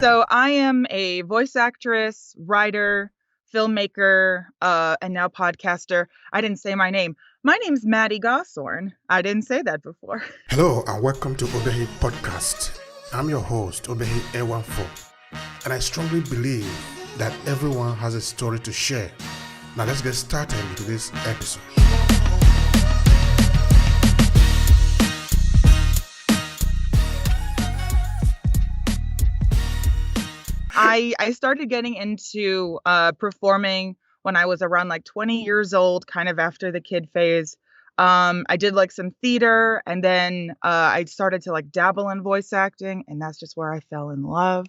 So I am a voice actress, writer, filmmaker, and now podcaster. I didn't say my name. My name's Maddy Goshorn. I didn't say that before. Hello and welcome to Obehi Podcast. I'm your host, Obehi A14, and I strongly believe that everyone has a story to share. Now let's get started into this episode. I started getting into performing when I was around like 20 years old, kind of after the kid phase. I did like some theater, and then I started to like dabble in voice acting, and that's just where I fell in love.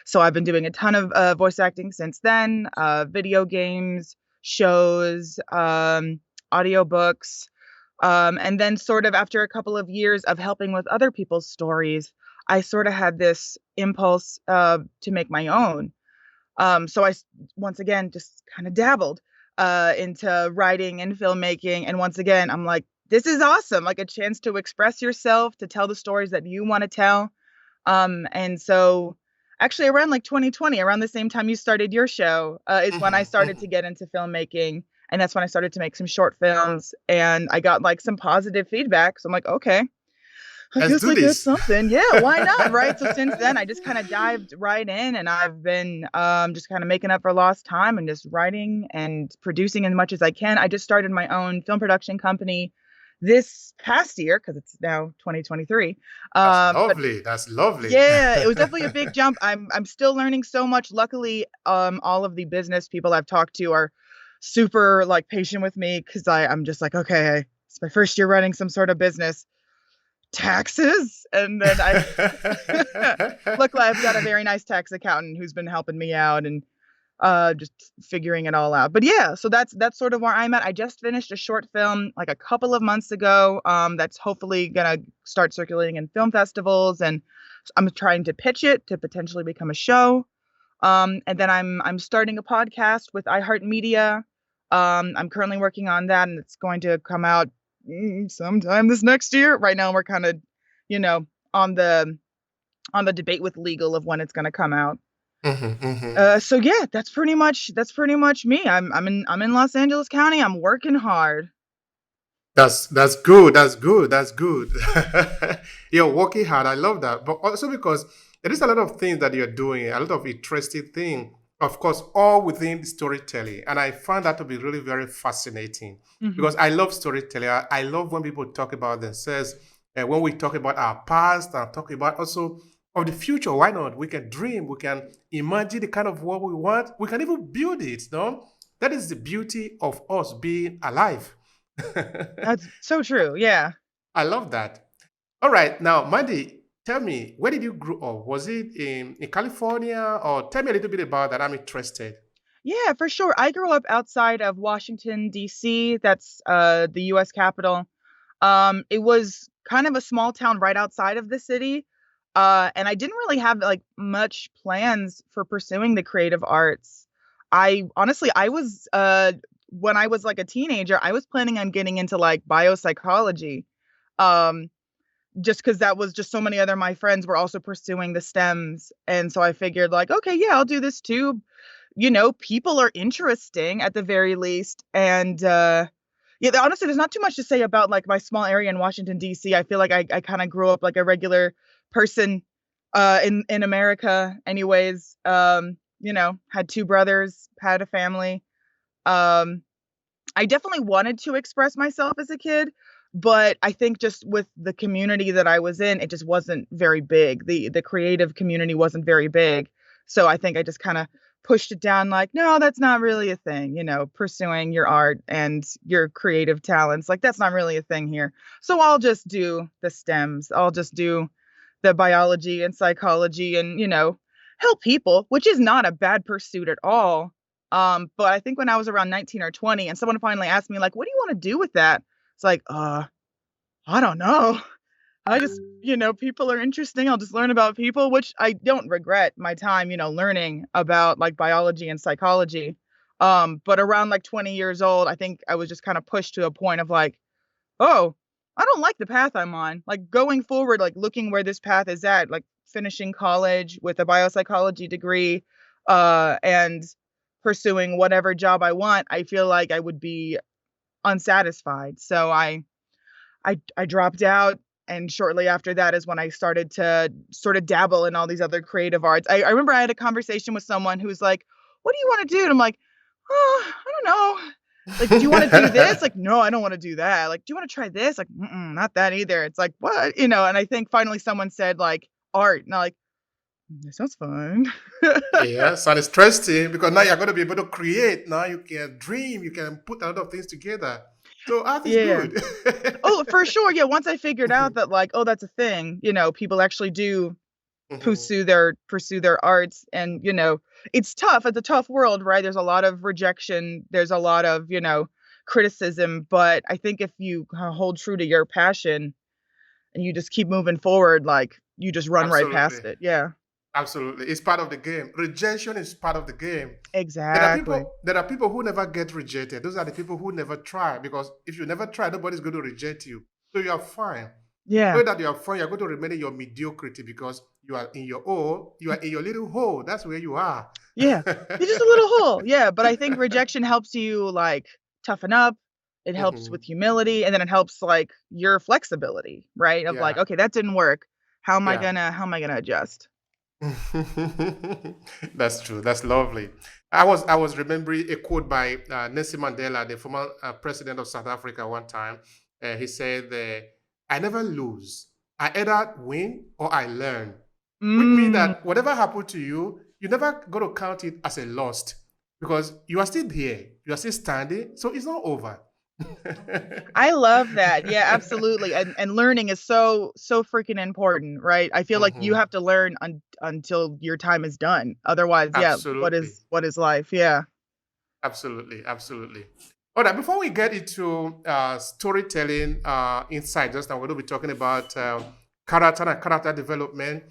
So I've been doing a ton of voice acting since then, video games, shows, audiobooks. And then sort of after a couple of years of helping with other people's stories, I sort of had this impulse to make my own. So once again, just kind of dabbled into writing and filmmaking. And once again, I'm like, this is awesome, like a chance to express yourself, to tell the stories that you want to tell. And so actually around like 2020, around the same time you started your show, is when I started to get into filmmaking. And that's when I started to make some short films, and I got like some positive feedback. So I'm like, okay, I guess I get something. Yeah, why not? Right. So since then, I just kind of dived right in, and I've been just kind of making up for lost time and just writing and producing as much as I can. I just started my own film production company this past year, because it's now 2023. That's lovely. Yeah, it was definitely a big jump. I'm still learning so much. Luckily, all of the business people I've talked to are super like patient with me, because I'm just like, okay, it's my first year running some sort of business. Taxes. And then luckily I've got a very nice tax accountant who's been helping me out and just figuring it all out. But yeah, so that's sort of where I'm at. I just finished a short film like a couple of months ago, that's hopefully gonna start circulating in film festivals, and I'm trying to pitch it to potentially become a show. And then I'm starting a podcast with iHeartMedia. I'm currently working on that, and it's going to come out sometime this next year. Right now we're kind of, on the debate with legal of when it's going to come out. So yeah, that's pretty much me. I'm in Los Angeles County. I'm working hard. That's good. That's good. That's good. You're working hard. I love that. But also because there is a lot of things that you're doing, a lot of interesting things, of course, all within storytelling. And I find that to be really very fascinating because I love storytelling. I love when people talk about themselves, and when we talk about our past and talk about also of the future. Why not? We can dream. We can imagine the kind of world we want. We can even build it. No, that is the beauty of us being alive. That's so true. Yeah. I love that. All right. Now, Mandy, tell me, where did you grow up? Was it in California? Or tell me a little bit about that. I'm interested. Yeah, for sure. I grew up outside of Washington, D.C. That's the U.S. Capitol. It was kind of a small town right outside of the city. And I didn't really have like much plans for pursuing the creative arts. I honestly, I was when I was like a teenager, I was planning on getting into like biopsychology. Um, just because that was just so many other my friends were also pursuing the STEMs. And so I figured like, okay, yeah, I'll do this too. People are interesting at the very least. And yeah, honestly, there's not too much to say about like my small area in Washington, D.C. I feel like I kind of grew up like a regular person in America anyways. Had two brothers, had a family. I definitely wanted to express myself as a kid, but I think just with the community that I was in, it just wasn't very big. The creative community wasn't very big. So I think I just kind of pushed it down like, no, that's not really a thing, pursuing your art and your creative talents. Like, that's not really a thing here. So I'll just do the STEMs. I'll just do the biology and psychology and, help people, which is not a bad pursuit at all. But I think when I was around 19 or 20 and someone finally asked me like, what do you want to do with that? It's like, I don't know. I just, people are interesting. I'll just learn about people, which I don't regret my time, learning about like biology and psychology. But around like 20 years old, I think I was just kind of pushed to a point of like, oh, I don't like the path I'm on. Like going forward, like looking where this path is at, like finishing college with a biopsychology degree, and pursuing whatever job I want, I feel like I would be unsatisfied. So I dropped out, and shortly after that is when I started to sort of dabble in all these other creative arts. I remember I had a conversation with someone who's like, "What do you want to do?" And I'm like, "Oh, I don't know. Like, do you want to do this?" Like, "No, I don't want to do that." Like, "Do you want to try this?" Like, "Mm-mm, not that either." It's like, what? And I think finally someone said like art, and I'm like, "That sounds fun." Yes, and it's interesting because now you're going to be able to create. Now you can dream, you can put a lot of things together. So art is Yeah. good. Oh, for sure. Yeah. Once I figured out that like, oh, that's a thing. People actually do Mhm. pursue their arts, and it's tough. It's a tough world, right? There's a lot of rejection, there's a lot of criticism, but I think if you hold true to your passion and you just keep moving forward, like you just run right Absolutely. past it. Yeah, Absolutely. It's part of the game. Rejection is part of the game. There are exactly. people who never get rejected. Those are the people who never try, because if you never try, nobody's going to reject you. So you are fine. Yeah, Know that you are fine, you're going to remain in your mediocrity because you are in your hole, you are in your little hole. That's where you are. yeah. It's just a little hole. Yeah, but I think rejection helps you like toughen up. It helps with Mhm. humility, and then it helps like your flexibility, right? Of like, Yeah. okay, that didn't work. Yeah. How am I gonna adjust? That's true. That's lovely. I was remembering a quote by Nelson Mandela, the former president of South Africa, one time. He said, "I never lose. I either win or I learn," which means Mm. that whatever happened to you, you never got to count it as a loss because you are still here. You are still standing, so it's not over. I love that. Yeah, absolutely. And learning is so freaking important, right? I feel like you Mhm. have to learn until your time is done. Otherwise, yeah, what Absolutely. is what is life? Yeah. Absolutely, absolutely. All right, before we get into storytelling insight, just now we're going to be talking about character and character development.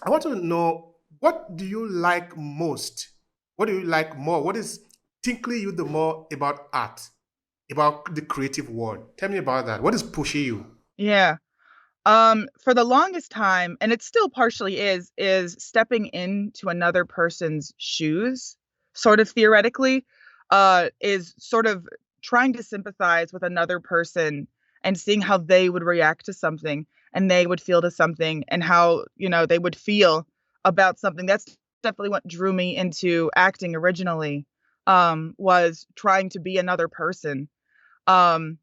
I want to know, what do you like most? What do you like more? What is tinkling you the more about art, about the creative world? Tell me about that. What is pushing you? Yeah. For the longest time, and it still partially is stepping into another person's shoes, sort of theoretically, is sort of trying to sympathize with another person and seeing how they would react to something and they would feel to something and how, they would feel about something. That's definitely what drew me into acting originally, was trying to be another person. Um,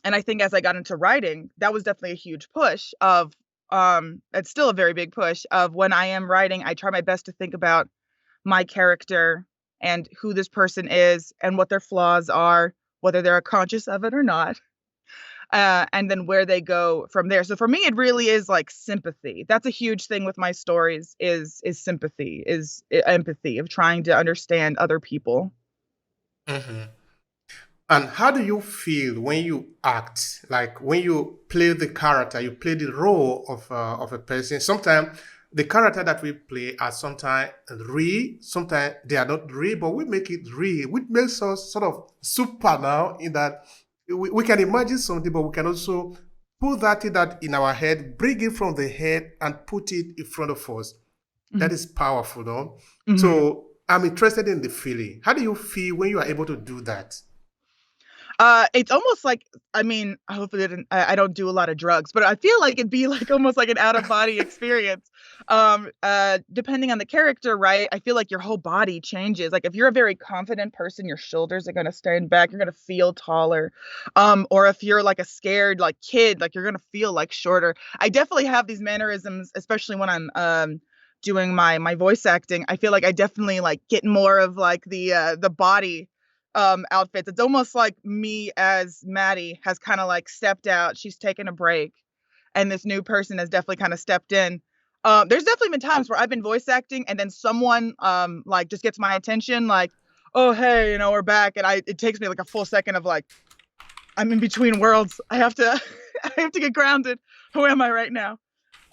and I think as I got into writing, that was definitely a huge push of it's still a very big push of when I am writing, I try my best to think about my character and who this person is and what their flaws are, whether they're conscious of it or not. And then where they go from there. So for me, it really is like sympathy. That's a huge thing with my stories is sympathy, is empathy of trying to understand other people. Mhm. And how do you feel when you act? Like when you play the character, you play the role of a person. Sometimes the character that we play are sometimes real, sometimes they are not real, but we make it real, which makes us sort of super now in that we can imagine something, but we can also put that thing that in our head, bring it from the head and put it in front of us. That Mhm. is powerful, no? Mhm. So I'm interested in the feeling. How do you feel when you are able to do that? It's almost like, I mean, hopefully I don't do a lot of drugs, but I feel like it'd be like almost like an out of body experience. Depending on the character, right? I feel like your whole body changes. Like if you're a very confident person, your shoulders are gonna stand back, you're gonna feel taller. Or if you're like a scared like kid, like you're gonna feel like shorter. I definitely have these mannerisms, especially when I'm doing my voice acting. I feel like I definitely like get more of like the body outfits. It's almost like me as Maddy has kind of like stepped out. She's taken a break, and this new person has definitely kind of stepped in. There's definitely been times where I've been voice acting, and then someone like just gets my attention, like, "Oh hey, we're back," and it takes me like a full second of like I'm in between worlds. I have to I have to get grounded. Who am I right now?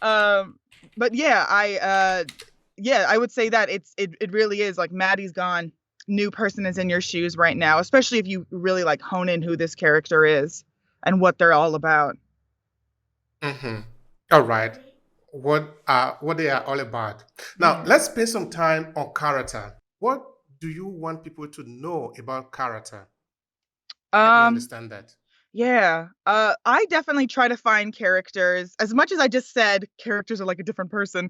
Um, but yeah, I would say that it really is like Maddie's gone. New person is in your shoes right now, especially if you really like hone in who this character is. and what they're all about. Mm-hmm. All right. What they are all about. Now, Yeah. let's spend some time on character. What do you want people to know about character? Help me Um, understand that. yeah. I definitely try to find characters. As much as I just said characters are like a different person,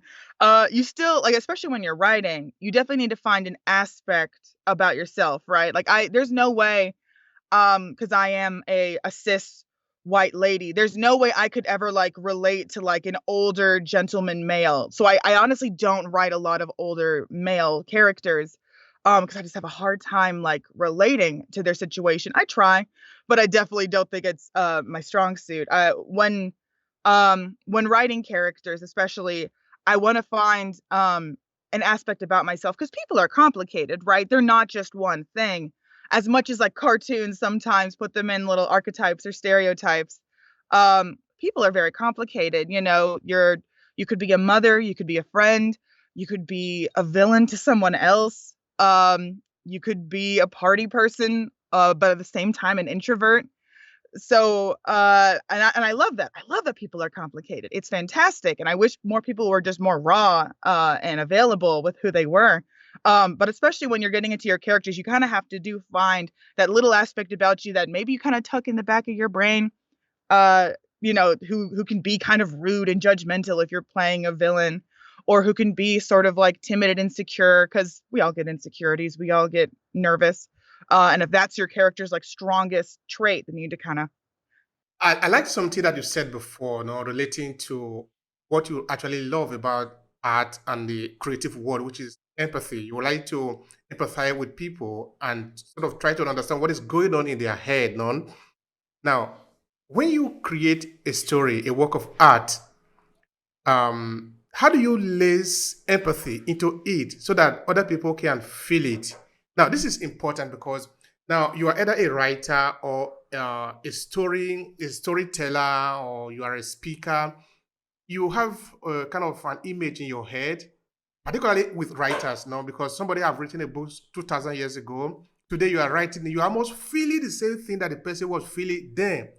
you still like, especially when you're writing, you definitely need to find an aspect about yourself, right? Like there's no way, because I am a cis white lady, there's no way I could ever like relate to like an older gentleman male. So I honestly don't write a lot of older male characters, because I just have a hard time like relating to their situation. I try, but I definitely don't think it's my strong suit. When writing characters, especially, I want to find an aspect about myself, because people are complicated, right? They're not just one thing. As much as like cartoons sometimes put them in little archetypes or stereotypes, people are very complicated. You could be a mother, you could be a friend, you could be a villain to someone else, you could be a party person, but at the same time an introvert. So and I love that. I love that people are complicated. It's fantastic, and I wish more people were just more raw and available with who they were. But especially when you're getting into your characters, you kind of have to do find that little aspect about you that maybe you kind of tuck in the back of your brain, uh who can be kind of rude and judgmental if you're playing a villain, or who can be sort of like timid and insecure, because we all get insecurities, we all get nervous, and if that's your character's like strongest trait, then you need to kind of. I like something that you said before, no, relating to what you actually love about art and the creative world, which is empathy. You would like to empathize with people and sort of try to understand what is going on in their head, no? Now, when you create a story, a work of art, how do you lace empathy into it so that other people can feel it? Now, this is important because now you are either a writer or a storyteller, or you are a speaker. You have kind of an image in your head, particularly with writers now, because somebody have written a book 2,000 years ago. Today you are writing, you are almost feeling the same thing that the person was feeling then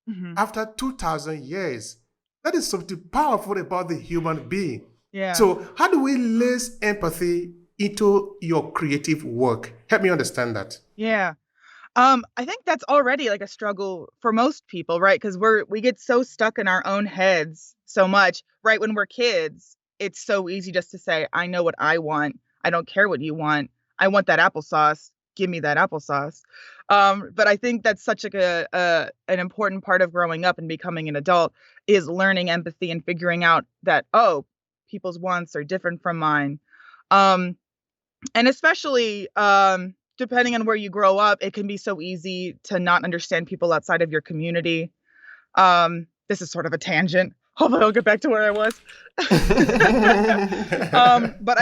Mhm. after 2,000 years. That is something powerful about the human being. Yeah. So, how do we lace empathy into your creative work? Help me understand that. Yeah. I think that's already like a struggle for most people, right? Because we get so stuck in our own heads so much, right? When we're kids, it's so easy just to say, I know what I want. I don't care what you want. I want that applesauce. Give me that applesauce. But I think that's such like an important part of growing up and becoming an adult, is learning empathy and figuring out that, oh, people's wants are different from mine. Um, and especially, depending on where you grow up, it can be so easy to not understand people outside of your community. This is sort of a tangent. Hopefully I'll get back to where I was. But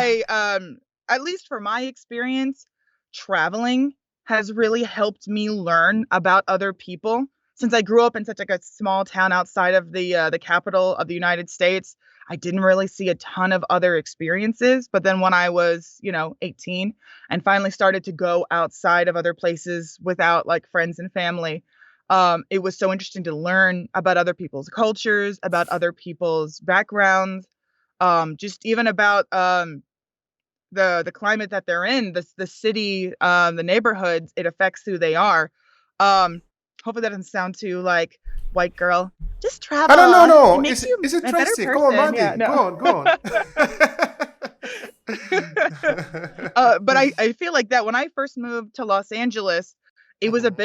at least for my experience, traveling has really helped me learn about other people. Since I grew up in such like a small town outside of the capital of the United States, I didn't really see a ton of other experiences. But then when I was, 18, and finally started to go outside of other places without like friends and family, it was so interesting to learn about other people's cultures, about other people's backgrounds, just even about the climate that they're in, the city, the neighborhoods. It affects who they are. Um, Hopefully that doesn't sound too like white girl. Just I don't know, travel. It no. makes you It's a better interesting. Come on, person. Mandy. Yeah, Go no. on, go on. But I feel like that when I first moved to Los Angeles, it was a Mhm,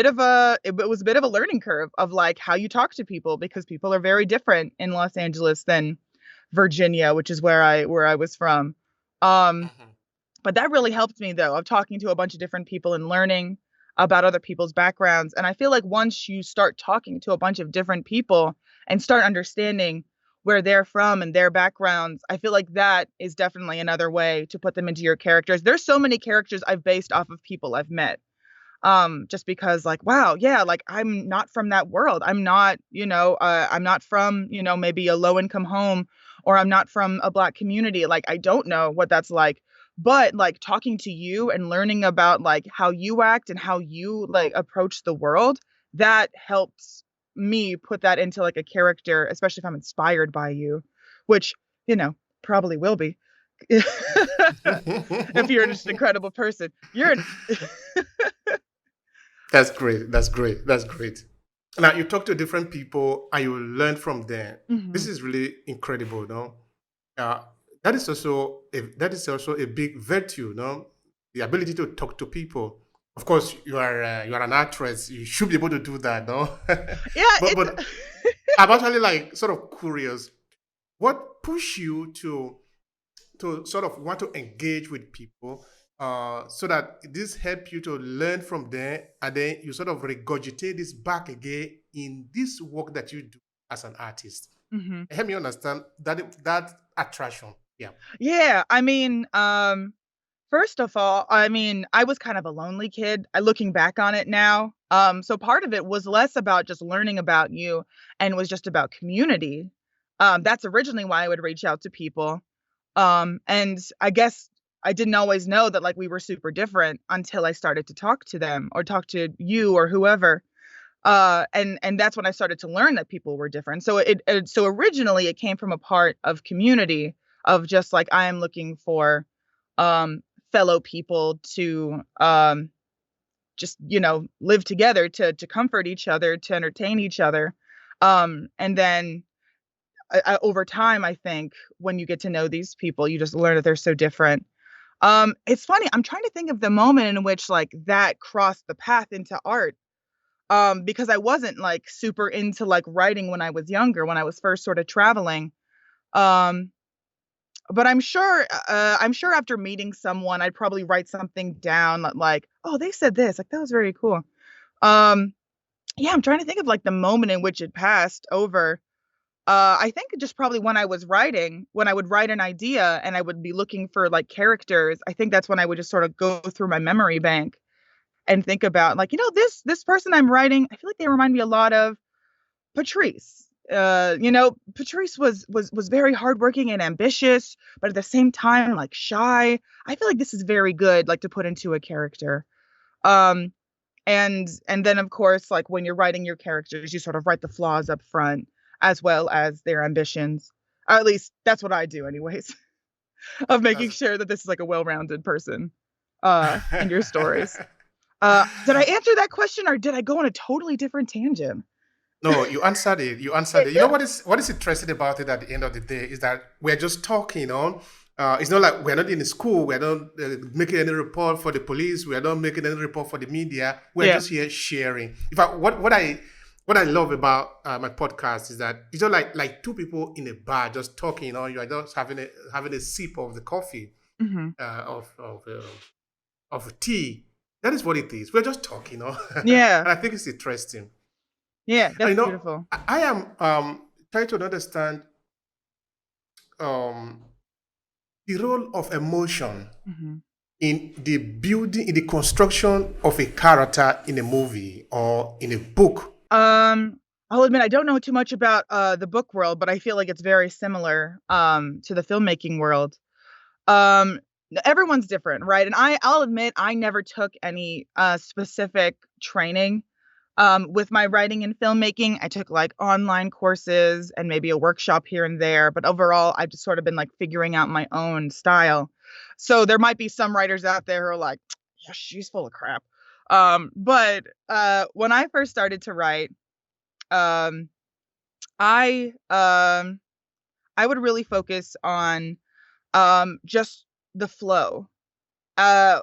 bit of a learning curve of like how you talk to people, because people are very different in Los Angeles than Virginia, which is where I was from. Um, mhm. but that really helped me though, of talking to a bunch of different people and learning about other people's backgrounds. And I feel like once you start talking to a bunch of different people and start understanding where they're from and their backgrounds, I feel like that is definitely another way to put them into your characters. There's so many characters I've based off of people I've met. Just because like, wow, yeah, like I'm not from that world. I'm not from, maybe a low income home, or I'm not from a black community. Like I don't know what that's like. But like talking to you and learning about like how you act and how you like approach the world, that helps me put that into like a character, especially if I'm inspired by you, which, you know, probably will be. If you're just an incredible person. You're an That's great. That's great. That's great. Now you talk to different people and you learn from them. This Mhm. is really incredible, no? Uh, that is also a big virtue, no? The ability to talk to people. Of course, you are an actress. You should be able to do that, no? Yeah, it's But I'm actually like sort of curious. What pushed you to sort of want to engage with people so that this help you to learn from them and then you sort of regurgitate this back again in this work that you do as an artist. Mhm. Help me understand that attraction. Yeah. Yeah, I mean, first of all, I mean, I was kind of a lonely kid, looking back on it now. So part of it was less about just learning about you and was just about community. That's originally why I would reach out to people. And I guess I didn't always know that like we were super different until I started to talk to them or talk to you or whoever. And that's when I started to learn that people were different. So so originally it came from a part of community of just like I am looking for um fellow people to just live together, to comfort each other, to entertain each other. And then over time, I think when you get to know these people, you just learn that they're so different. It's funny, I'm trying to think of the moment in which like that crossed the path into art. Because I wasn't like super into like writing when I was younger, when I was first sort of traveling. Um, but I'm sure after meeting someone, I'd probably write something down like, oh, they said this, like that was very cool. Um, yeah, I'm trying to think of like the moment in which it passed over. I think just probably when I was writing, when I would write an idea and I would be looking for like characters, I think that's when I would just sort of go through my memory bank and think about like, this person I'm writing, I feel like they remind me a lot of Patrice. Patrice was very hardworking and ambitious, but at the same time, like shy. I feel like this is very good, like to put into a character. Um, and then of course, like when you're writing your characters, you sort of write the flaws up front as well as their ambitions. Or at least that's what I do, anyways, of making That's sure that this is like a well-rounded person in your stories. Did I answer that question or did I go on a totally different tangent? No, you answered it. You answered it. You know what is interesting about it at the end of the day is that we're just talking on. It's not like we're not in the school. We're not making any report for the police. We're not making any report for the media. We're Yeah. just here sharing. In fact, what I love about my podcast is that it's not like two people in a bar just talking. You are just having a sip of the coffee Mhm. uh, of of uh, of tea. That is what it is. We're just talking. And Yeah. I think it's interesting. Yeah, And that's beautiful. I am trying to understand um, the role of emotion Mhm. in the construction of a character in a movie or in a book. I'll admit I don't know too much about the book world, but I feel like it's very similar to the filmmaking world. Um, Everyone's different, right? And I'll admit I never took any specific training with my writing and filmmaking. I took like online courses and maybe a workshop here and there, but overall I've just sort of been like figuring out my own style. So there might be some writers out there who are like, yeah, she's full of crap. But when I first started to write, um, I um, I would really focus on just the flow,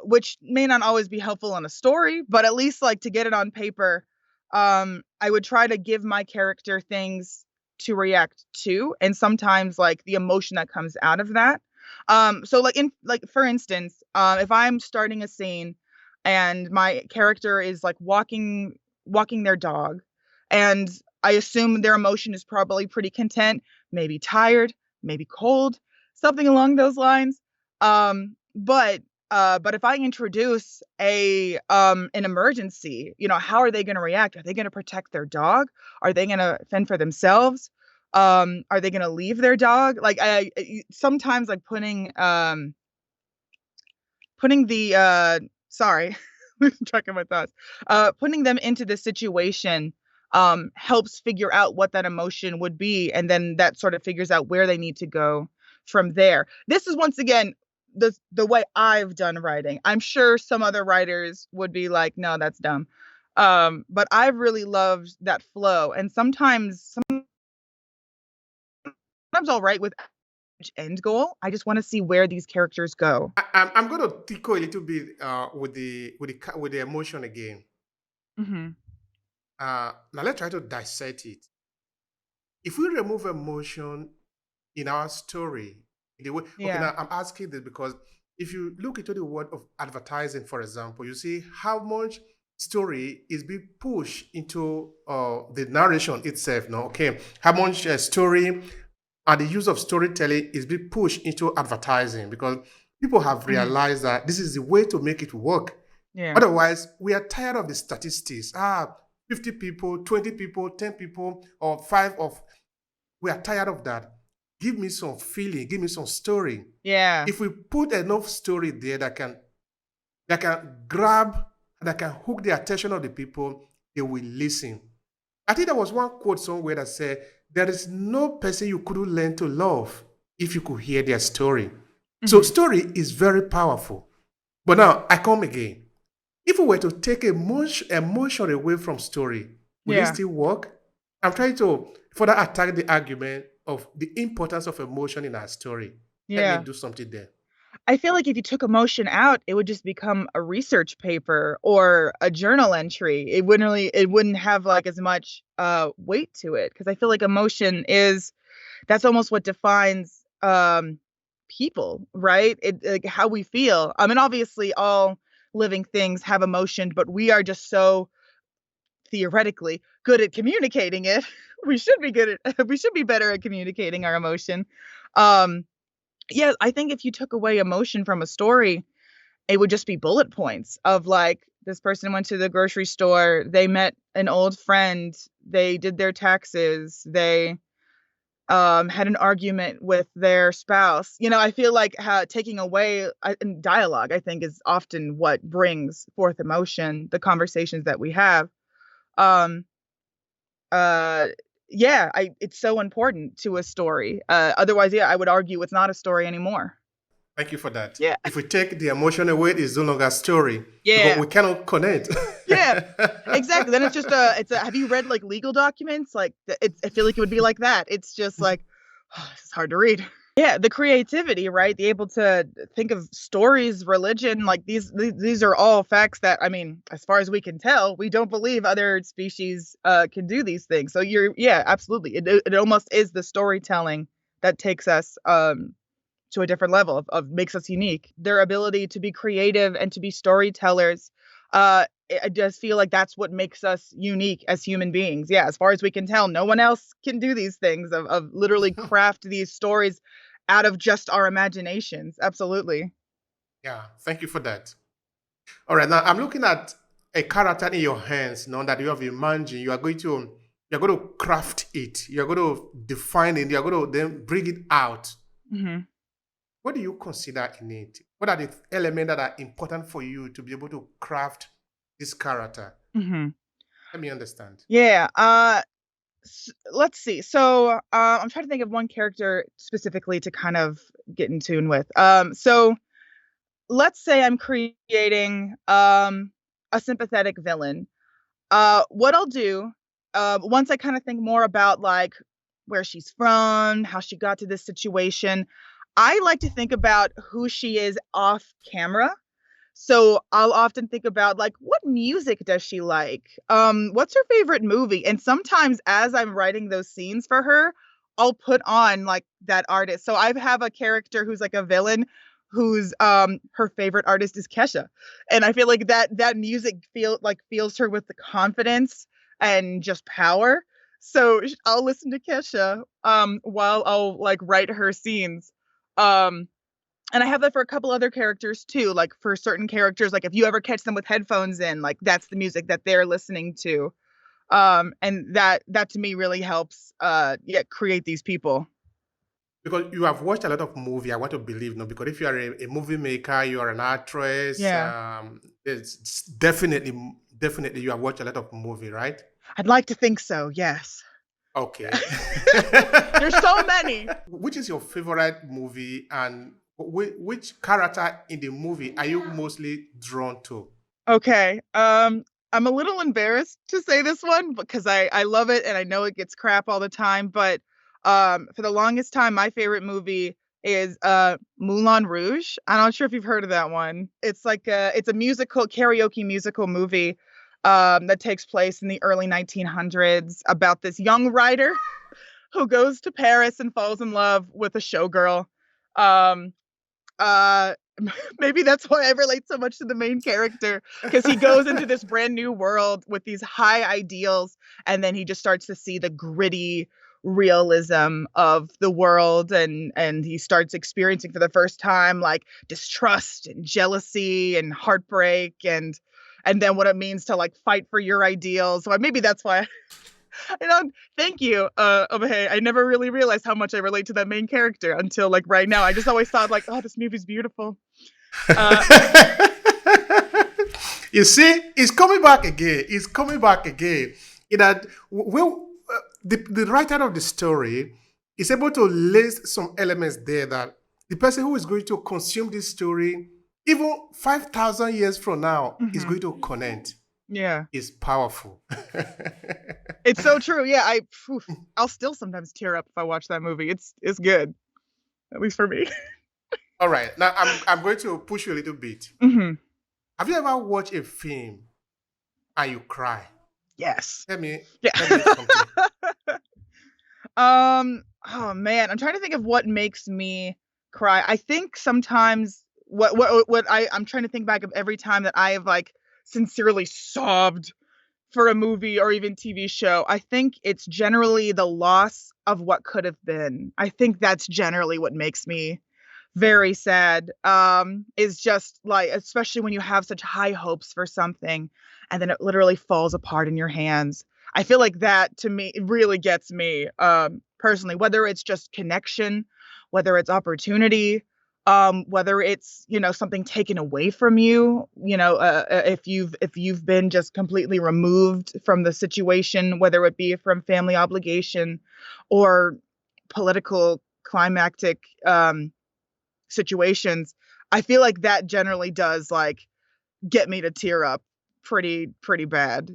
which may not always be helpful in a story, but at least like to get it on paper, I would try to give my character things to react to, and sometimes like the emotion that comes out of that. So like for instance, if I'm starting a scene and my character is like walking their dog, and I assume their emotion is probably pretty content, maybe tired, maybe cold, something along those lines. But if I introduce an emergency, how are they going to react? Are they going to protect their dog? Are they going to fend for themselves? Are they going to leave their dog? Like sometimes like putting the sorry, losing track of my thoughts. Putting them into the situation helps figure out what that emotion would be, and then that sort of figures out where they need to go from there. This is once again the way I've done writing. I'm sure some other writers would be like, no, that's dumb. But I've really loved that flow, and sometimes I'll write with end goal. I just want to see where these characters go. I'm going to tickle a little bit with the emotion again. Hmm. Now let's try to dissect it. If we remove emotion in our story, in the way, okay, Yeah. now I'm asking this because if you look into the world of advertising, for example, you see how much story is being pushed into the narration itself. No, okay, how much story and the use of storytelling is being pushed into advertising because people have Hmm. realized that this is the way to make it work. Yeah. Otherwise, we are tired of the statistics. 50 people, 20 people, 10 people, or five of. We are tired of that. Give me some feeling, give me some story. Yeah. If we put enough story there that can grab, that can hook the attention of the people, they will listen. I think there was one quote somewhere that said, "There is no person you couldn't learn to love if you could hear their story." So Hmm. story is very powerful. But now I come again. If we were to take emotion away from story, will it Yeah. still work? I'm trying to further attack the argument of the importance of emotion in our story. Let me Yeah. do something there. I feel like if you took emotion out, it would just become a research paper or a journal entry. It wouldn't have like as much weight to it, because I feel like emotion is that's almost what defines people, right? It like how we feel. I mean, obviously all living things have emotion, but we are just so theoretically good at communicating it. We should be good at we should be better at communicating our emotion. Um yeah, I think if you took away emotion from a story, it would just be bullet points of like this person went to the grocery store, they met an old friend, they did their taxes, they had an argument with their spouse. You know, I feel like taking away dialogue, I think, is often what brings forth emotion, the conversations that we have. Um, uh, yeah, it's so important to a story. Otherwise, yeah, I would argue it's not a story anymore. Thank you for that. Yeah, If we take the emotion away, it's no longer a story because yeah, we cannot connect. yeah. Exactly. Then it's just a. Have you read like legal documents? Like I feel like it would be like that. It's just like it's hard to read. Yeah, the creativity, right? The able to think of stories, religion, like these are all facts that I mean, as far as we can tell, we don't believe other species can do these things. So yeah, absolutely. It almost is the storytelling that takes us to a different level of makes us unique. Their ability to be creative and to be storytellers, I just feel like that's what makes us unique as human beings. Yeah, as far as we can tell, no one else can do these things of literally craft these stories out of just our imaginations. Absolutely. Yeah, thank you for that. All right, now I'm looking at a character in your hands, now that you have imagined. You're going to craft it. You're going to define it. You're going to then bring it out. Hmm. What do you consider in it? What are the elements that are important for you to be able to craft this character? Hmm. Let me understand. Yeah. Let's see. So I'm trying to think of one character specifically to kind of get in tune with. So let's say I'm creating a sympathetic villain. What I'll do, once I kind of think more about like where she's from, how she got to this situation, I like to think about who she is off camera. So I'll often think about like what music does she like? What's her favorite movie? And sometimes as I'm writing those scenes for her, I'll put on like that artist. So I have a character who's like a villain whose her favorite artist is Kesha. And I feel like that music feels her with the confidence and just power. So I'll listen to Kesha while I'll like write her scenes. Um and I have that for a couple other characters too. Like for certain characters, like if you ever catch them with headphones in, like that's the music that they're listening to. And that to me really helps yeah, create these people. Because you have watched a lot of movie, I want to believe, no? Because if you are a movie maker, you are an actress, Yeah. it's definitely you have watched a lot of movie, right? I'd like to think so, yes. Okay. There's so many. Which is your favorite movie, and which character in the movie are you mostly drawn to? Okay. I'm a little embarrassed to say this one because I love it and I know it gets crap all the time, but for the longest time my favorite movie is Moulin Rouge. I'm not sure if you've heard of that one. It's a musical karaoke musical movie that takes place in the early 1900s about this young writer who goes to Paris and falls in love with a showgirl. Um uh Maybe that's why I relate so much to the main character, because he goes into this brand new world with these high ideals, and then he just starts to see the gritty realism of the world, and he starts experiencing for the first time like distrust and jealousy and heartbreak, and then what it means to like fight for your ideals. So maybe that's why you know, thank you, Obehi. I never really realized how much I relate to that main character until like right now. I just always thought like, oh, this movie's beautiful. Uh, You see, it's coming back again. It's coming back again. In that, well, the writer of the story is able to list some elements there that the person who is going to consume this story, even 5,000 years from now, is mhm. going to connect. Yeah, It's powerful. it's so true. Yeah, I'll still sometimes tear up if I watch that movie. It's good, at least for me. All right. Now I'm going to push you a little bit. hmm Have you ever watched a film and you cry? Yes. Let me Yeah. let me something. Oh man, I'm trying to think of what makes me cry. I think sometimes I'm trying to think back of every time that I have like sincerely sobbed for a movie or even TV show. I think it's generally the loss of what could have been. I think that's generally what makes me very sad. Is just like, especially when you have such high hopes for something and then it literally falls apart in your hands. I feel like that to me it really gets me personally, whether it's just connection, whether it's opportunity, whether it's, something taken away from you, if you've been just completely removed from the situation, whether it be from family obligation or political climactic situations. I feel like that generally does like get me to tear up pretty bad.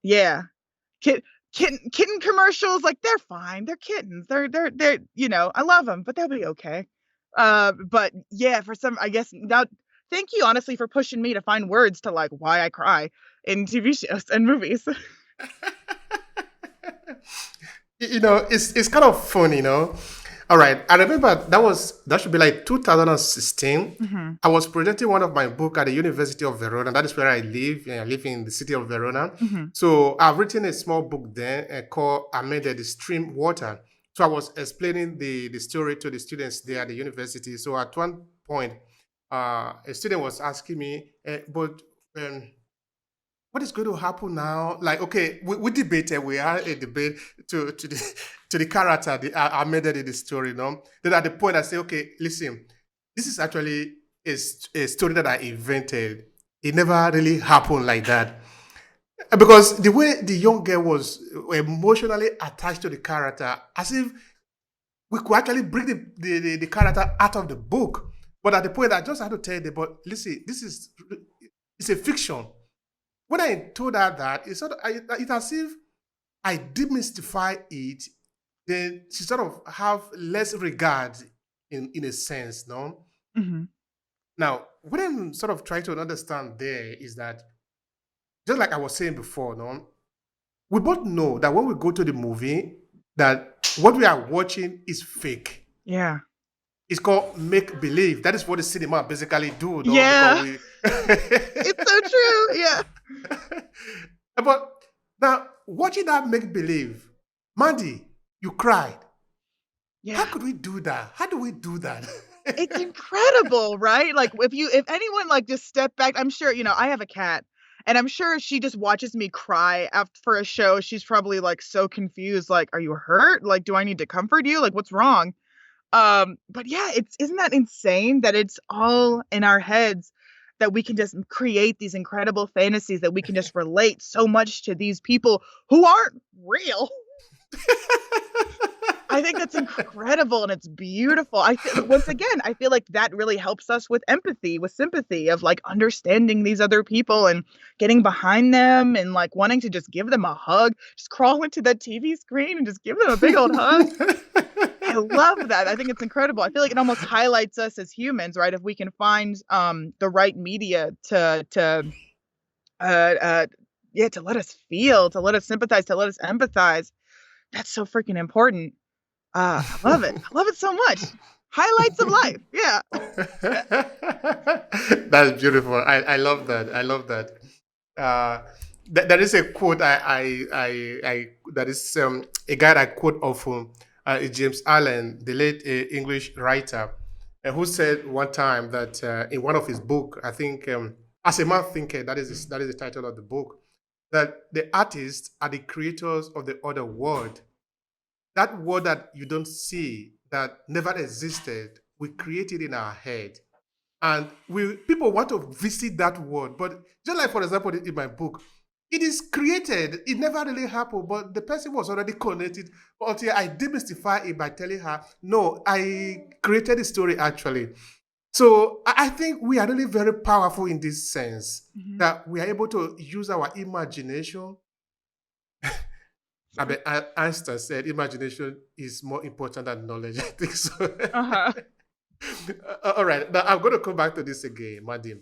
Yeah. Kit kitten commercials, like they're fine. They're kittens. They're I love them, but they'll be okay. But yeah, for some, I guess now, thank you honestly for pushing me to find words to like why I cry in TV shows and movies. It's kind of fun, All right, I remember that should be like 2016. hmm I was presenting one of my book at the University of Verona. That is where I live. I live in the city of Verona. hmm So I've written a small book there called "Amended the Stream Water." So I was explaining the story to the students there at the university. So at one point, a student was asking me, but um, what is going to happen now? Like, okay, we debated, we had a debate to the to the character I made it in the story, no? Then at the point I say, okay, listen, this is actually a story that I invented. It never really happened like that. Because the way the young girl was emotionally attached to the character, as if we could actually bring the character out of the book. But at the point I just had to tell them, but listen, it's a fiction. When I told her that, it's as if I demystify it, then she sort of have less regard in a sense, no? hmm Now, what I'm sort of trying to understand there is that, just like I was saying before, no, we both know that when we go to the movie, that what we are watching is fake. Yeah. It's called make believe. That is what the cinema basically do, no? Because Yeah. we It's so true. Yeah. but now, watching that make believe, Mandy, you cried. How Yeah. could we do that? How do we do that? It's incredible, right? Like if anyone like just step back, I'm sure, I have a cat and I'm sure she just watches me cry after for a show. She's probably like so confused, like, are you hurt? Like, do I need to comfort you? Like, what's wrong? But yeah, isn't that insane that it's all in our heads? that we can just create these incredible fantasies that we can just relate so much to these people who aren't real. I think that's incredible and it's beautiful. Once again, I feel like that really helps us with empathy, with sympathy of like understanding these other people and getting behind them and like wanting to just give them a hug, just crawl into that TV screen and just give them a big old hug. I love that. I think it's incredible. I feel like it almost highlights us as humans, right? If we can find the right media uh, uh to let us feel, to let us sympathize, to let us empathize. That's so freaking important. I love it. I love it so much. Highlights of life. Yeah. That's beautiful. I love that. I love that. Uh, there is a quote that is a guy I quote often. Is James Allen, the late English writer, who said one time that in one of his book, I think, "As a Man Thinker," that is the title of the book, that the artists are the creators of the other world. That world that you don't see, that never existed, we create it in our head. And we people want to visit that world. But just like, for example, in my book, it is created. It never really happened, but the person was already connected until I demystify it by telling her, no, I created the story actually. So I think we are really very powerful in this sense Mhm. that we are able to use our imagination. I mean, Einstein said imagination is more important than knowledge. I think so. Uh-huh. All right. Now I'm going to come back to this again, Madin.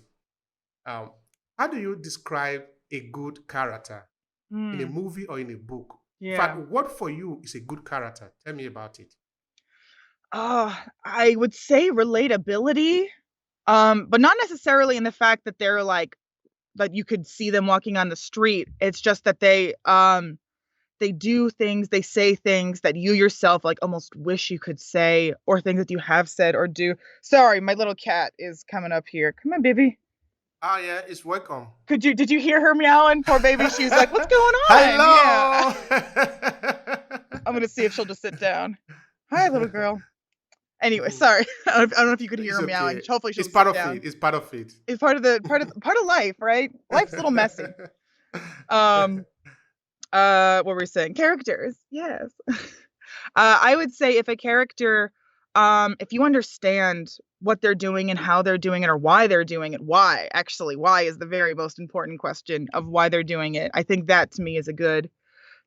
Um, how do you describe a good character in a Mm, movie or in a book? In fact, yeah. what for you is a good character? Tell me about it. I would say relatability, but not necessarily in the fact that they're like that you could see them walking on the street. It's just that they do things, they say things that you yourself like almost wish you could say, or things that you have said or do. Sorry, my little cat is coming up here. Come on, baby. Ah, yeah, it's welcome. Did you hear her meowing? Poor baby. She's like, what's going on? Yeah. Hello. I'm gonna see if she'll just sit down. Hi, little girl. Anyway, sorry. I don't know if you could hear It's her meowing. okay. Hopefully she'll It's just part sit of it. down. It's part of it. It's part of life, right? Life's a little messy. Um, what were we saying? Characters. Yes. I would say if a character, if you understand what they're doing and how they're doing it or why they're doing it, why is the very most important question of why they're doing it. I think that to me is a good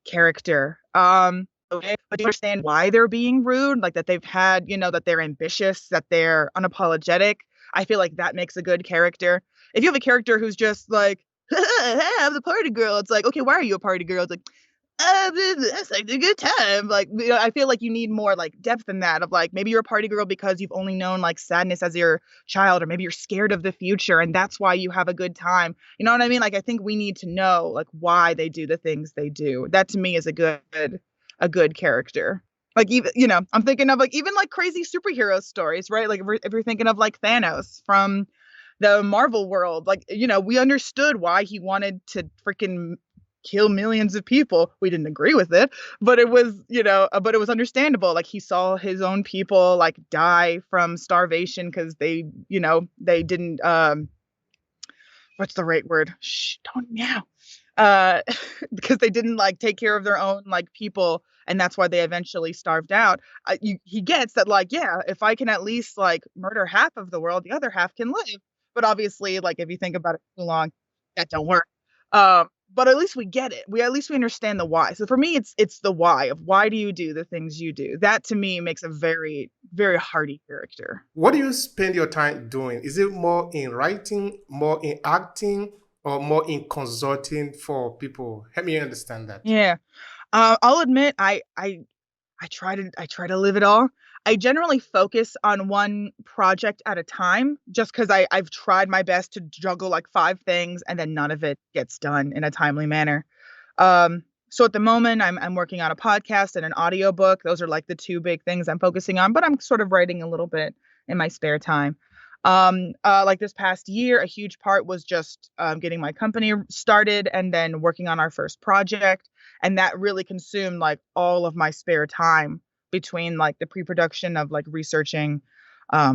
character. Okay, but do you understand why they're being rude? Like that they've had, that they're ambitious, that they're unapologetic. I feel like that makes a good character. If you have a character who's just like, I'm the party girl, it's like, okay, why are you a party girl? It's like, that's like a good time. Like, I feel like you need more like depth in that of like maybe you're a party girl because you've only known like sadness as your child, or maybe you're scared of the future and that's why you have a good time. You know what I mean? Like I think we need to know like why they do the things they do. That to me is a good character. Like even I'm thinking of like even like crazy superhero stories, right? Like if you're thinking of like Thanos from the Marvel world, like we understood why he wanted to freaking kill millions of people. We didn't agree with it, but it was understandable. Like he saw his own people like die from starvation because they didn't what's the right word? Shh, don't meow. Uh, because they didn't like take care of their own like people, and that's why they eventually starved out. He gets that like, yeah, if I can at least like murder half of the world, the other half can live. But obviously, like if you think about it too long, that don't work. But at least we get it. At least we understand the why. So for me, it's the why of why do you do the things you do. That to me makes a very very hearty character. What do you spend your time doing? Is it more in writing, more in acting, or more in consulting for people? Help me understand that. Yeah. I'll admit I try to live it all. I generally focus on one project at a time just because I've tried my best to juggle like five things and then none of it gets done in a timely manner. So at the moment I'm working on a podcast and an audiobook. Those are like the two big things I'm focusing on, but I'm sort of writing a little bit in my spare time. Like this past year, a huge part was just getting my company started and then working on our first project. And that really consumed like all of my spare time between like the pre-production of like researching,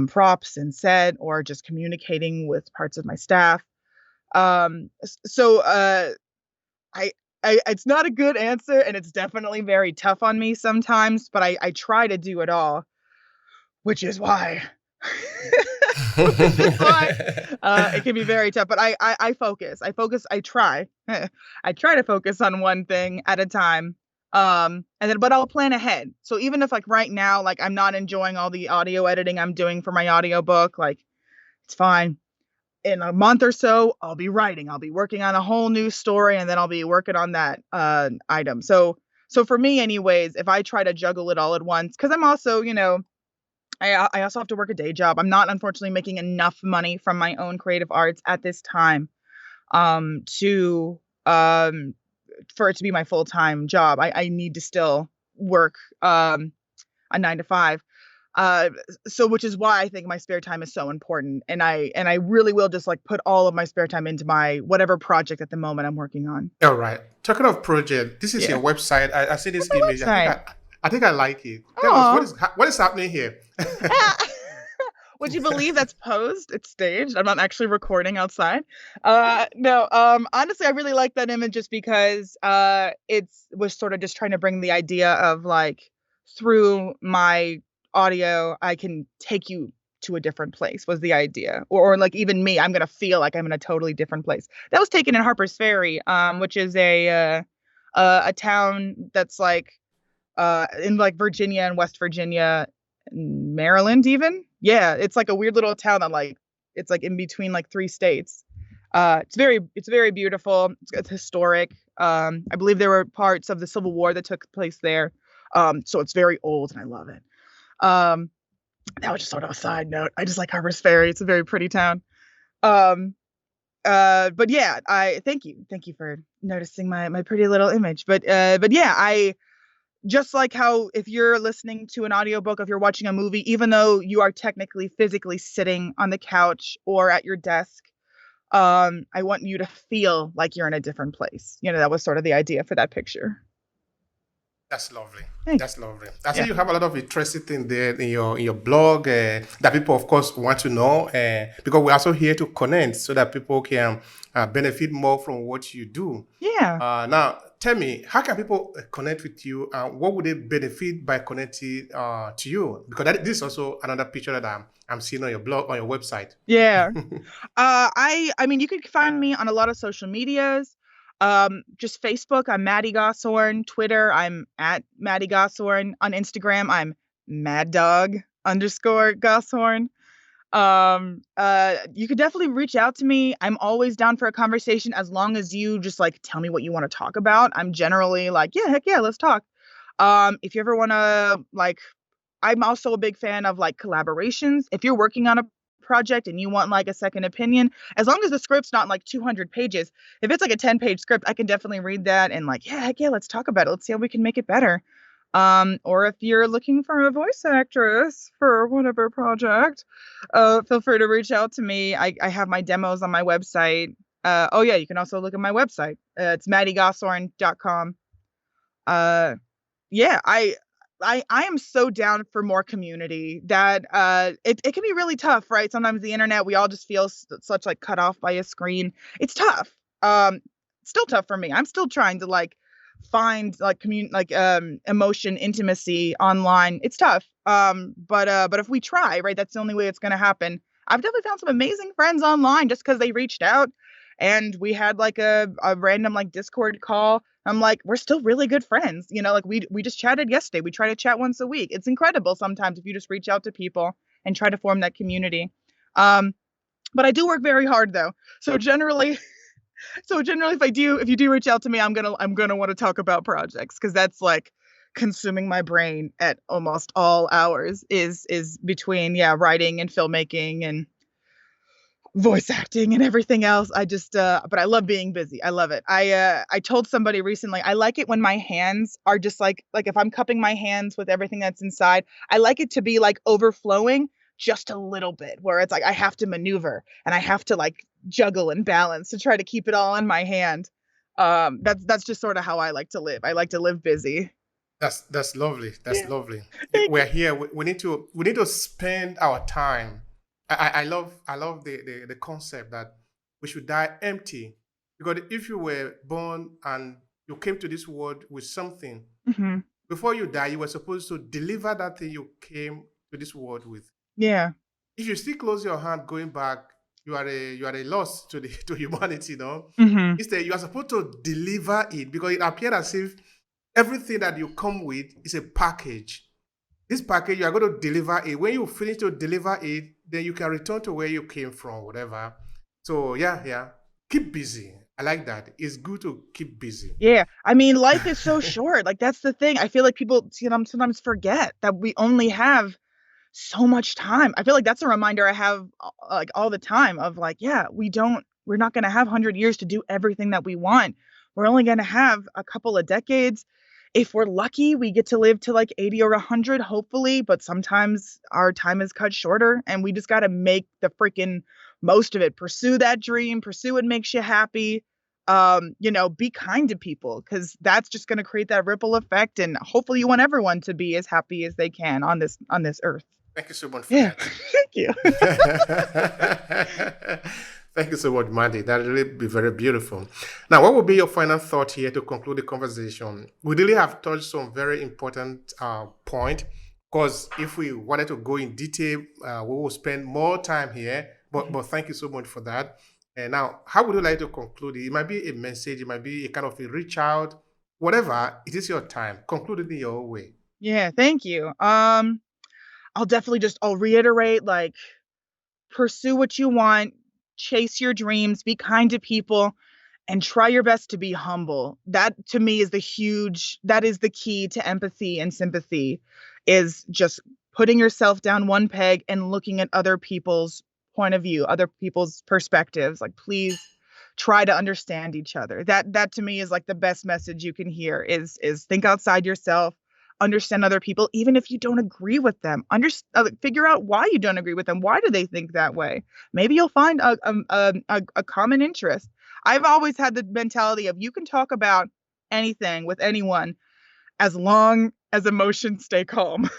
props and set, or just communicating with parts of my staff. So I, it's not a good answer, and it's definitely very tough on me sometimes, but I try to do it all, which is why which is why it can be very tough. But I focus. I try. I try to focus on one thing at a time. And then, but I'll plan ahead. So even if like right now, like I'm not enjoying all the audio editing I'm doing for my audiobook, like it's fine. In a month or so, I'll be writing. I'll be working on a whole new story, and then I'll be working on that item. So for me, anyways, if I try to juggle it all at once, because I'm also, I also have to work a day job. I'm not unfortunately making enough money from my own creative arts at this time to for it to be my full-time job. I need to still work a 9 to 5. So which is why I think my spare time is so important. And I really will just like put all of my spare time into my whatever project at the moment I'm working on. All right. Talking of project, this is Yeah. your website. I see this What's my image. website? I think I like it. Tell us Aw. what is happening here. Would you believe that's posed? It's staged. I'm not actually recording outside. No, honestly, I really like that image just because it was sort of just trying to bring the idea of like through my audio, I can take you to a different place was the idea. Or like even me, I'm gonna feel like I'm in a totally different place. That was taken in Harper's Ferry, which is a town that's like in like Virginia and West Virginia, Maryland even. Yeah, it's like a weird little town that like it's like in between like 3 states. It's very beautiful. It's historic. I believe there were parts of the Civil War that took place there. So it's very old and I love it. Um, that was just sort of a side note. I just like Harper's Ferry. It's a very pretty town. Um, but yeah, I thank you for noticing my pretty little image. But yeah, I just like how if you're listening to an audiobook, if you're watching a movie, even though you are technically physically sitting on the couch or at your desk, I want you to feel like you're in a different place. That was sort of the idea for that picture. That's lovely. Thanks. That's lovely. I see Yeah. you have a lot of interesting things there in your blog that people, of course, want to know. Because we're also here to connect so that people can benefit more from what you do. Yeah. Now, tell me, how can people connect with you? What would they benefit by connecting to you? Because this is also another picture that I'm seeing on your blog, on your website. Yeah. I mean, you can find me on a lot of social medias. Just Facebook, I'm Maddy Goshorn. Twitter, I'm at Maddy Goshorn. On Instagram, I'm maddog_Goshorn. You could definitely reach out to me. I'm always down for a conversation as long as you just like tell me what you want to talk about. I'm generally like, yeah, heck yeah, let's talk. If you ever want to like, I'm also a big fan of like collaborations. If you're working on a project and you want like a second opinion, as long as the script's not like 200 pages, if it's like a 10-page script, I can definitely read that and like, yeah, heck yeah, let's talk about it. Let's see how we can make it better. Or if you're looking for a voice actress for whatever project, feel free to reach out to me. I have my demos on my website. Oh yeah, you can also look at my website. It's maddygoshorn.com. Yeah, I am so down for more community that it can be really tough, right? Sometimes the internet, we all just feel such like cut off by a screen. It's tough. Still tough for me. I'm still trying to like find like emotion, intimacy online. It's tough. But if we try, right, that's the only way it's gonna happen. I've definitely found some amazing friends online just because they reached out and we had like a random like Discord call. I'm like, we're still really good friends. Like we just chatted yesterday. We try to chat once a week. It's incredible sometimes if you just reach out to people and try to form that community. But I do work very hard though. So generally if you do reach out to me, I'm gonna want to talk about projects because that's like consuming my brain at almost all hours is between writing and filmmaking and voice acting and everything else. I just but I love being busy. I love it. I told somebody recently, I like it when my hands are just like if I'm cupping my hands with everything that's inside, I like it to be like overflowing just a little bit where it's like I have to maneuver and I have to like juggle and balance to try to keep it all in my hand. That's just sort of how I like to live. I like to live busy. That's lovely. That's Yeah. lovely. Thank We're you. here. We need to spend our time. I love the concept that we should die empty, because if you were born and you came to this world with something, Hmm. before you die, you were supposed to deliver that thing you came to this world with. Yeah. If you still close your hand going back, you are a loss to the to humanity, Hmm. Instead, you are supposed to deliver it, because it appeared as if everything that you come with is a package. This package, you are going to deliver it. When you finish to deliver it, then you can return to where you came from, whatever. So yeah, yeah. Keep busy. I like that. It's good to keep busy. Yeah. I mean, life is so short. Like that's the thing. I feel like people, sometimes forget that we only have so much time. I feel like that's a reminder I have like all the time of like, yeah, we're not going to have 100 years to do everything that we want. We're only going to have a couple of decades. If we're lucky, we get to live to like 80 or 100, hopefully, but sometimes our time is cut shorter and we just got to make the freaking most of it. Pursue that dream, pursue what makes you happy. Be kind to people because that's just going to create that ripple effect and hopefully you want everyone to be as happy as they can on this earth. Thank you so much for Yeah. that. Thank you. Thank you so much, Maddy. That really be very beautiful. Now, what would be your final thought here to conclude the conversation? We really have touched some very important point, because if we wanted to go in detail, we will spend more time here. But thank you so much for that. And now, how would you like to conclude it? It might be a message, it might be a kind of a reach out, whatever. It is your time. Conclude it in your own way. Yeah, thank you. I'll reiterate, like, pursue what you want, chase your dreams, be kind to people, and try your best to be humble. That to me is that is the key to empathy and sympathy, is just putting yourself down one peg and looking at other people's point of view, other people's perspectives. Like, please try to understand each other. That to me is like the best message you can hear is think outside yourself, understand other people, even if you don't agree with them. Figure out why you don't agree with them. Why do they think that way? Maybe you'll find a common interest. I've always had the mentality of you can talk about anything with anyone as long as emotions stay calm.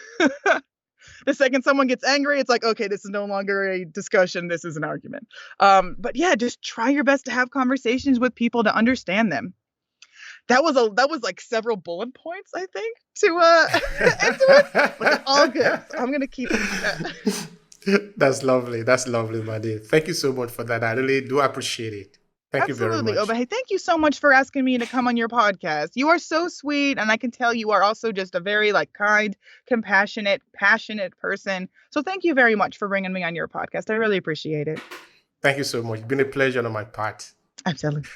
The second someone gets angry, it's like, okay, this is no longer a discussion. This is an argument. But yeah, just try your best to have conversations with people to understand them. That was like several bullet points, I think, to end to it, but it's all good. So I'm gonna keep it. That's lovely. That's lovely, Maddy. Thank you so much for that. I really do appreciate it. Thank you very Absolutely, much. Obehi. Thank you so much for asking me to come on your podcast. You are so sweet, and I can tell you are also just a very like kind, compassionate, passionate person. So thank you very much for bringing me on your podcast. I really appreciate it. Thank you so much. It's been a pleasure on my part. Absolutely.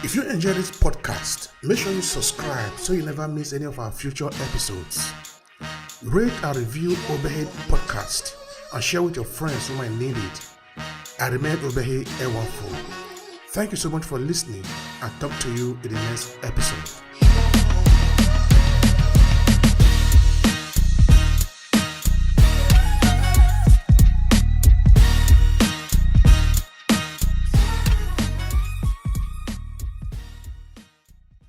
If you enjoy this podcast, make sure you subscribe so you never miss any of our future episodes. Rate and review Obehi Podcast and share with your friends who might need it. I remain Obehi Ewanfo. Thank you so much for listening, and talk to you in the next episode.